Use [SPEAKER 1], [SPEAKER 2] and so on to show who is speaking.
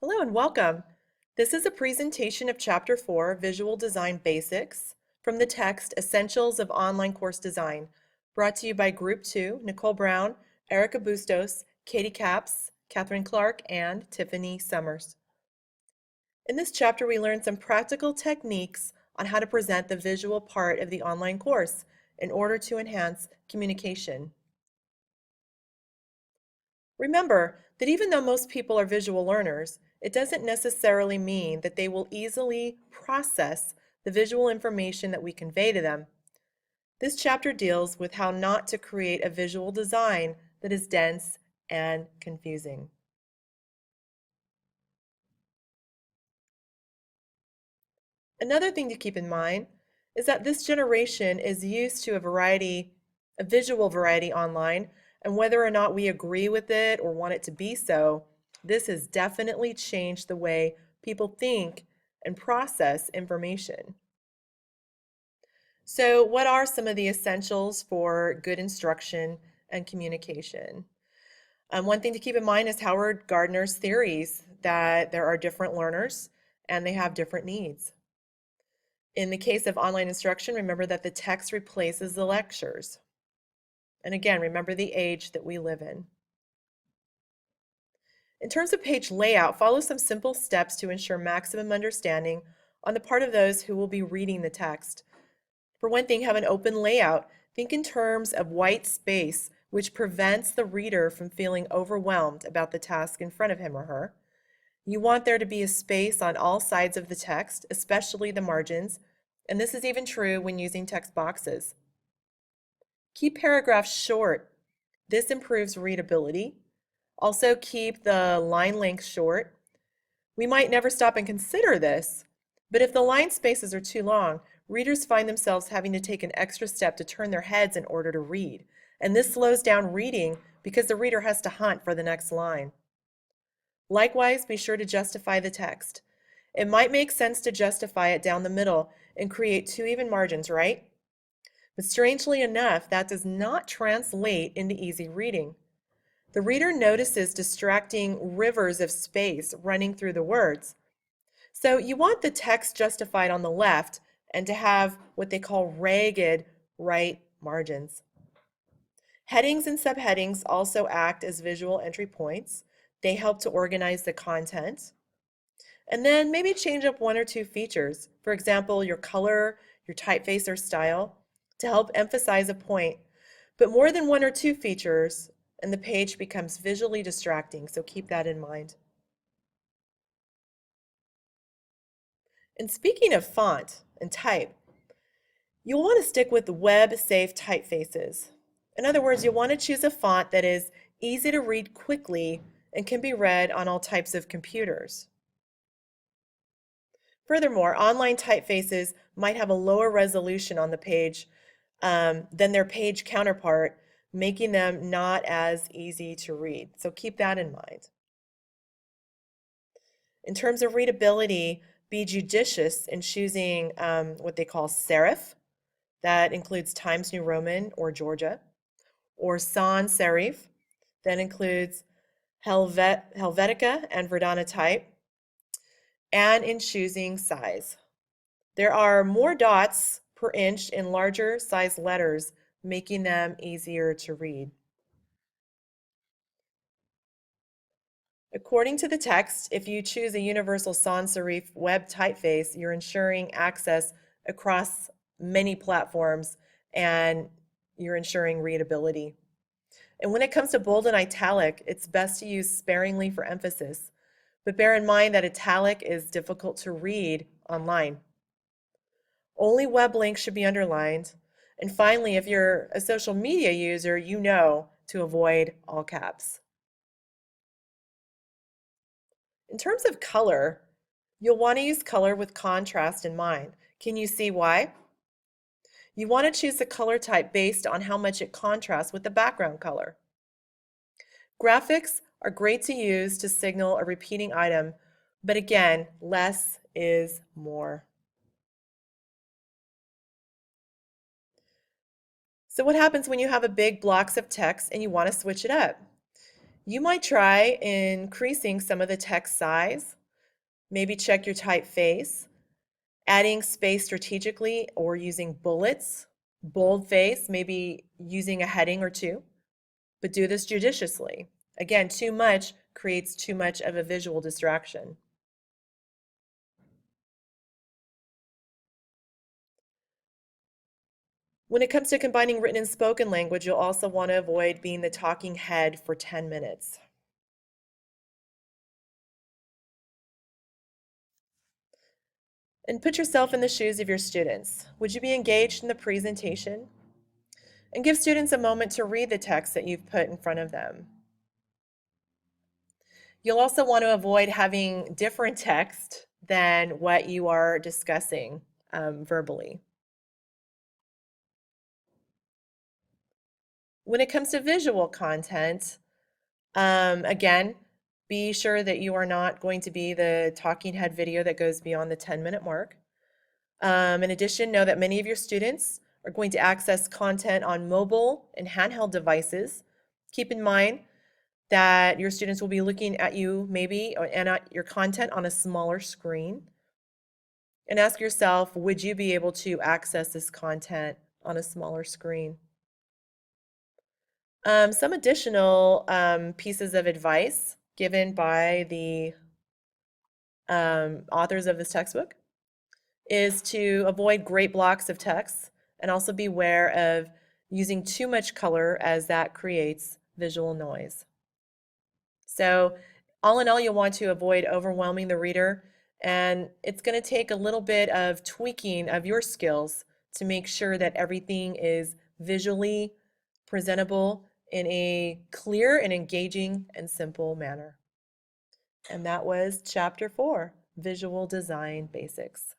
[SPEAKER 1] Hello and welcome. This is a presentation of Chapter 4, Visual Design Basics, from the text Essentials of Online Course Design, brought to you by Group 2, Nicole Brown, Erica Bustos, Katie Capps, Catherine Clark, and Tiffany Summers. In this chapter, we learn some practical techniques on how to present the visual part of the online course in order to enhance communication. Remember that even though most people are visual learners, it doesn't necessarily mean that they will easily process the visual information that we convey to them. This chapter deals with how not to create a visual design that is dense and confusing. Another thing to keep in mind is that this generation is used to a visual variety online, and whether or not we agree with it or want it to be so, this has definitely changed the way people think and process information. So, what are some of the essentials for good instruction and communication? One thing to keep in mind is Howard Gardner's theories that there are different learners and they have different needs. In the case of online instruction, remember that the text replaces the lectures. And again, remember the age that we live in. In terms of page layout, follow some simple steps to ensure maximum understanding on the part of those who will be reading the text. For one thing, have an open layout. Think in terms of white space, which prevents the reader from feeling overwhelmed about the task in front of him or her. You want there to be a space on all sides of the text, especially the margins, and this is even true when using text boxes. Keep paragraphs short. This improves readability. Also keep the line length short. We might never stop and consider this, but if the line spaces are too long, readers find themselves having to take an extra step to turn their heads in order to read. And this slows down reading because the reader has to hunt for the next line. Likewise, be sure to justify the text. It might make sense to justify it down the middle and create two even margins, right? But strangely enough, that does not translate into easy reading. The reader notices distracting rivers of space running through the words. So you want the text justified on the left and to have what they call ragged right margins. Headings and subheadings also act as visual entry points. They help to organize the content. And then maybe change up one or two features. For example, your color, your typeface or style, to help emphasize a point. But more than one or two features, and the page becomes visually distracting, so keep that in mind. And speaking of font and type, you'll want to stick with web-safe typefaces. In other words, you'll want to choose a font that is easy to read quickly and can be read on all types of computers. Furthermore, online typefaces might have a lower resolution on the page than their page counterpart, making them not as easy to read. So keep that in mind. In terms of readability, be judicious in choosing what they call serif. That includes Times New Roman or Georgia, or sans serif. That includes Helvetica and Verdana type, and in choosing size. There are more dots per inch in larger size letters, making them easier to read. According to the text, if you choose a universal sans serif web typeface, you're ensuring access across many platforms and you're ensuring readability. And when it comes to bold and italic, it's best to use sparingly for emphasis. But bear in mind that italic is difficult to read online. Only web links should be underlined. And finally, if you're a social media user, you know to avoid all caps. In terms of color, you'll want to use color with contrast in mind. Can you see why? You want to choose the color type based on how much it contrasts with the background color. Graphics are great to use to signal a repeating item, but again, less is more. So what happens when you have a big blocks of text and you want to switch it up? You might try increasing some of the text size, maybe check your typeface, adding space strategically or using bullets, boldface, maybe using a heading or two, but do this judiciously. Again, too much creates too much of a visual distraction. When it comes to combining written and spoken language, you'll also want to avoid being the talking head for 10 minutes. And put yourself in the shoes of your students. Would you be engaged in the presentation? And give students a moment to read the text that you've put in front of them. You'll also want to avoid having different text than what you are discussing verbally. When it comes to visual content, again, be sure that you are not going to be the talking head video that goes beyond the 10-minute mark. In addition, know that many of your students are going to access content on mobile and handheld devices. Keep in mind that your students will be looking at you maybe and at your content on a smaller screen. And ask yourself, would you be able to access this content on a smaller screen? Some additional pieces of advice given by the authors of this textbook is to avoid great blocks of text and also beware of using too much color as that creates visual noise. So all in all, you'll want to avoid overwhelming the reader, and it's going to take a little bit of tweaking of your skills to make sure that everything is visually presentable in a clear and engaging and simple manner. And that was Chapter 4, Visual Design Basics.